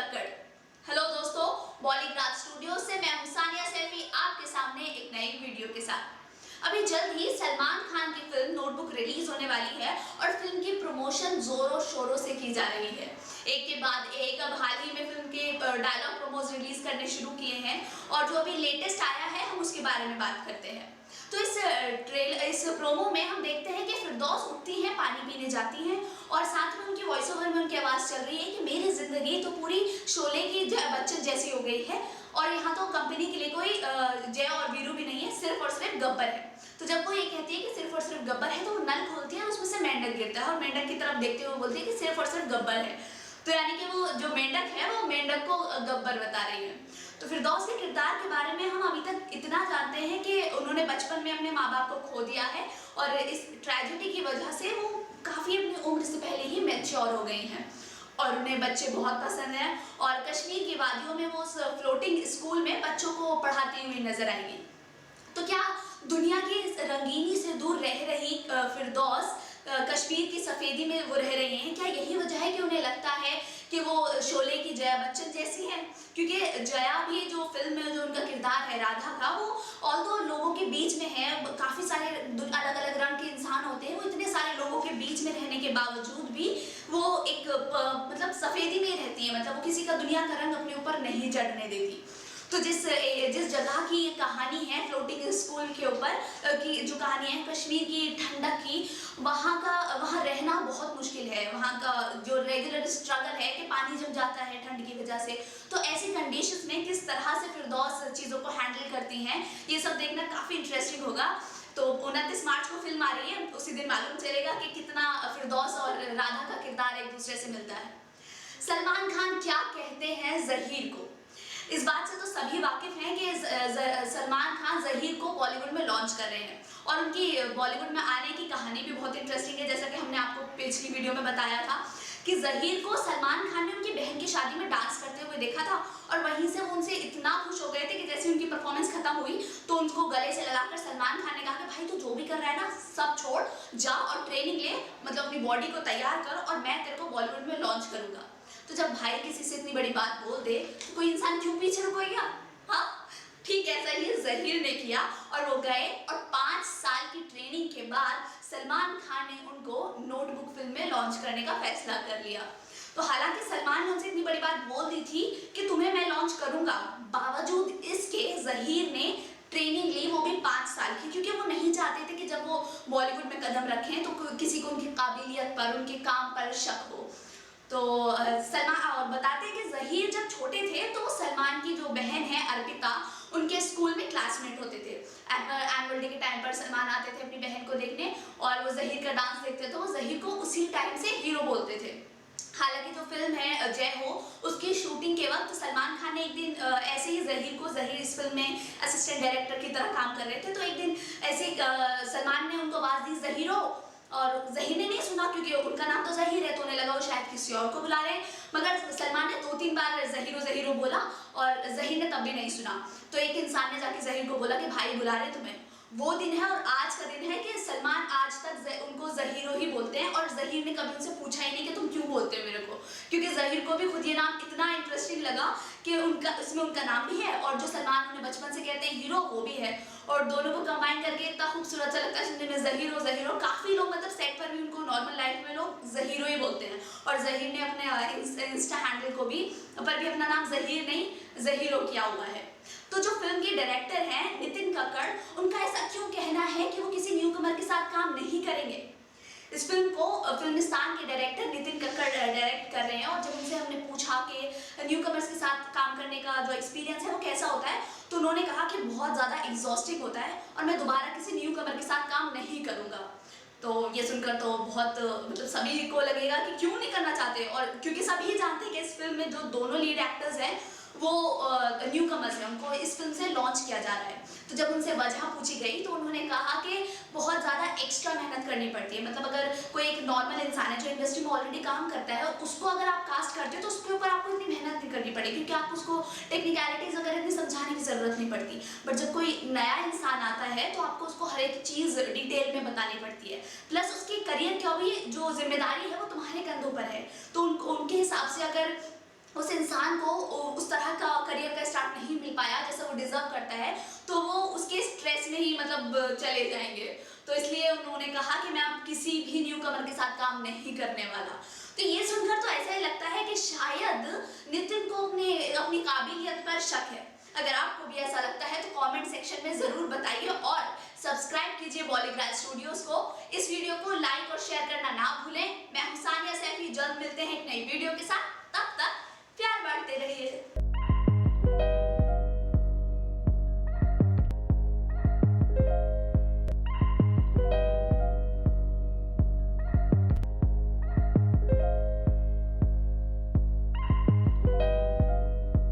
Kakkar. Hello दोस्तों, बॉलीग्राज studio से मैं हूं सानिया सैफी आपके सामने एक नई वीडियो के साथ। अभी जल्द ही सलमान खान की फिल्म नोटबुक रिलीज होने वाली है और फिल्म की प्रमोशन जोरों शोरों से की जा रही है। एक के बाद एक अब हाल ही में फिल्म के डायलॉग प्रोमोज रिलीज करने शुरू किए हैं और जो अभी लेटेस्ट आया है हम उसके बारे में बात करते हैं। तो इस प्रोमो में हम देखते हैं कि फिरदौस उठती हैं, पानी पीने जाती हैं और साथ में उनकी वॉइस ओवर में उनकी आवाज़ चल रही है कि मेरी ज़िंदगी तो पूरी शोले की बच्चन जैसी हो गई है और यहाँ तो कंपनी के लिए कोई जय और वीरू भी नहीं है, सिर्फ और सिर्फ गब्बर है। तो जब वो ये कहती है कि सिर्फ और सिर्फ गब्बर है तो वो नल खोलती है और उसमें से मेंढक गिरता है और मेंढक की तरफ देखते हुए बोलती है कि सिर्फ और सिर्फ गब्बर है। तो यानी कि वो जो मेंढक है वो मेंढक को गब्बर बता रही है। तो फिरदौस के किरदार के बारे में हम अभी तक इतना जानते हैं कि उन्होंने बचपन में अपने माँ बाप को खो दिया है और इस ट्रेजेडी की वजह से वो काफ़ी अपनी उम्र से पहले ही मैच्योर हो गई हैं और उन्हें बच्चे बहुत पसंद हैं और कश्मीर की वादियों में वो फ्लोटिंग स्कूल में बच्चों को पढ़ाती हुई नजर आएंगी। तो क्या दुनिया की इस रंगीनी से दूर रह रही फिरदौस कश्मीर की सफ़ेदी में वो रह रही हैं? क्या यही वजह है कि उन्हें लगता है कि वो शोले की जया बच्चन जैसी है? क्योंकि जया भी जो फिल्म में जो उनका किरदार है राधा का, वो ऑल्दो लोगों के बीच में है, काफ़ी सारे अलग अलग रंग के इंसान होते हैं, वो इतने सारे लोगों के बीच में रहने के बावजूद भी वो एक मतलब सफ़ेदी में रहती है, मतलब वो किसी का दुनिया का रंग अपने ऊपर नहीं चढ़ने देती। तो जिस जगह की कहानी है फ्लोटिंग स्कूल के ऊपर की जो कहानी है कश्मीर की ठंडक की, वहाँ रहना बहुत मुश्किल है। वहाँ का जो रेगुलर स्ट्रगल है कि पानी जम जाता है ठंड की वजह से, तो ऐसी कंडीशंस में किस तरह से फिरदौस चीज़ों को हैंडल करती हैं ये सब देखना काफ़ी इंटरेस्टिंग होगा। तो 29 मार्च को फिल्म आ रही है, उसी दिन मालूम चलेगा कि कितना फिरदौस और राधा का किरदार एक दूसरे से मिलता है। सलमान खान क्या कहते हैं ज़हीर को? इस बात से तो सभी वाकिफ हैं कि सलमान खान ज़हीर को बॉलीवुड में लॉन्च कर रहे हैं और उनकी बॉलीवुड में आने की कहानी भी बहुत इंटरेस्टिंग है। जैसा कि हमने आपको पिछली वीडियो में बताया था कि ज़हीर को सलमान खान ने उनकी बहन की शादी में डांस करते हुए देखा था और वहीं से वो उनसे इतना खुश हो गए थे कि जैसे उनकी परफॉर्मेंस खत्म हुई तो उनको गले से लगाकर सलमान खान ने कहा कि भाई तू जो भी कर रहा है ना सब छोड़, जा और ट्रेनिंग ले, मतलब अपनी बॉडी को तैयार कर और मैं तेरे को बॉलीवुड में लॉन्च करूँगा। तो जब भाई किसी से इतनी बड़ी बात बोल दे तो कोई इंसान क्यों पीछे रुकेगा? हाँ, ठीक ऐसा ही ज़हीर ने किया और वो गए और 5 साल की ट्रेनिंग के बाद सलमान खान ने उनको नोटबुक फिल्म में लॉन्च करने का फैसला कर लिया। तो हालांकि सलमान ने उनसे इतनी बड़ी बात बोल दी थी कि तुम्हें मैं लॉन्च करूंगा, बावजूद इसके ज़हीर ने ट्रेनिंग ली, वो भी 5 साल की, क्योंकि वो नहीं चाहते थे कि जब वो बॉलीवुड में कदम रखें तो किसी को उनकी काबिलियत पर, उनके काम पर शक हो। तो सलमान और बताते हैं कि ज़हीर जब छोटे थे तो सलमान की जो बहन है अर्पिता, उनके स्कूल में क्लासमेट होते थे। एनुअल डे के टाइम पर सलमान आते थे अपनी बहन को देखने और वो ज़हीर का डांस देखते थे, वो ज़हीर को उसी टाइम से हीरो बोलते थे। हालांकि जो फिल्म है जय हो उसकी शूटिंग के वक्त सलमान खान ने एक दिन ऐसे ही ज़हीर इस फिल्म में असिस्टेंट डायरेक्टर की तरह काम कर रहे थे, तो एक दिन ऐसे सलमान ने उनको आवाज़ दी ज़हीरो, और ज़हीर ने नहीं सुना क्योंकि उनका नाम तो ज़हीर है तो उन्हें लगा वो शायद किसी और को बुला रहे हैं, मगर सलमान ने 2-3 बार ज़हीरो बोला और ज़हीर ने तब भी नहीं सुना। तो एक इंसान ने जाके ज़हीर को बोला कि भाई बुला रहे तुम्हें। वो दिन है और आज का दिन है कि सलमान आज तक उनको ज़हीरो ही बोलते हैं और ज़हीर ने कभी उनसे पूछा ही नहीं कि तुम क्यों बोलते हो मेरे को, क्योंकि ज़हीर को भी खुद ये नाम इतना इंटरेस्टिंग लगा कि उसमें उनका नाम भी है और जो सलमान उन्हें बचपन से कहते हैं हीरो वो भी है और दोनों को कंबाइन करके इतना खूबसूरत सा लगता है सुनने में ज़हीरो। काफ़ी लोग मतलब सेट पर भी उनको नॉर्मल लाइफ में लोग ज़हीरो ही बोलते हैं और ज़हीर ने अपने इंस्टा हैंडल को भी अपना नाम ज़हीर नहीं ज़हीरो किया हुआ है। तो जो फिल्म के डायरेक्टर हैं नितिन कक्कड़, उनका ऐसा क्यों कहना है कि वो किसी न्यूकमर के साथ काम नहीं करेंगे? इस फिल्म को फिल्मिस्तान के डायरेक्टर नितिन कक्कड़ डायरेक्ट कर रहे हैं और जब उनसे हमने पूछा कि न्यूकमर्स के साथ काम करने का जो एक्सपीरियंस है वो कैसा होता है, तो उन्होंने कहा कि बहुत ज़्यादा एग्जॉस्टिंग होता है और मैं दोबारा किसी न्यूकमर के साथ काम नहीं करूँगा। तो ये सुनकर तो बहुत मतलब सभी को लगेगा कि क्यों नहीं करना चाहते, और क्योंकि सभी जानते हैं कि इस फिल्म में जो दोनों लीड एक्टर्स हैं वो न्यू कमर्स हैं, उनको इस फिल्म से लॉन्च किया जा रहा है। तो जब उनसे वजह पूछी गई तो उन्होंने कहा कि बहुत ज़्यादा एक्स्ट्रा मेहनत करनी पड़ती है, मतलब अगर कोई एक नॉर्मल इंसान है जो इंडस्ट्री में ऑलरेडी काम करता है उसको अगर आप कास्ट करते हो तो उसके ऊपर आपको इतनी मेहनत नहीं करनी पड़ेगी क्योंकि आपको उसको टेक्निकलिटीज़ वगैरह इतनी समझाने की ज़रूरत नहीं पड़ती। बट जब कोई नया इंसान आता है तो आपको उसको हर एक चीज़ डिटेल में बतानी पड़ती है, प्लस उसकी करियर क्या हुई जो जिम्मेदारी है वो तुम्हारे कंधों पर है। तो उनके हिसाब से अगर उस इंसान इंसान को उस तरह का करियर का स्टार्ट नहीं मिल पाया जैसा वो डिजर्व करता है, तो वो उसके स्ट्रेस में ही मतलब चले जाएंगे। तो इसलिए उन्होंने कहा कि मैं अब किसी भी न्यू कमर के साथ काम नहीं करने वाला। तो ये सुनकर तो ऐसा ही लगता है कि शायद नितिन को अपनी काबिलियत पर शक है। अगर आपको भी ऐसा लगता है तो कमेंट सेक्शन में जरूर बताइए और सब्सक्राइब कीजिए बॉलीग्राज स्टूडियोज को। इस वीडियो को लाइक और शेयर करना ना भूलें। मैं हूं सानिया सैफी, जल्द मिलते हैं एक नई वीडियो के साथ, तब तक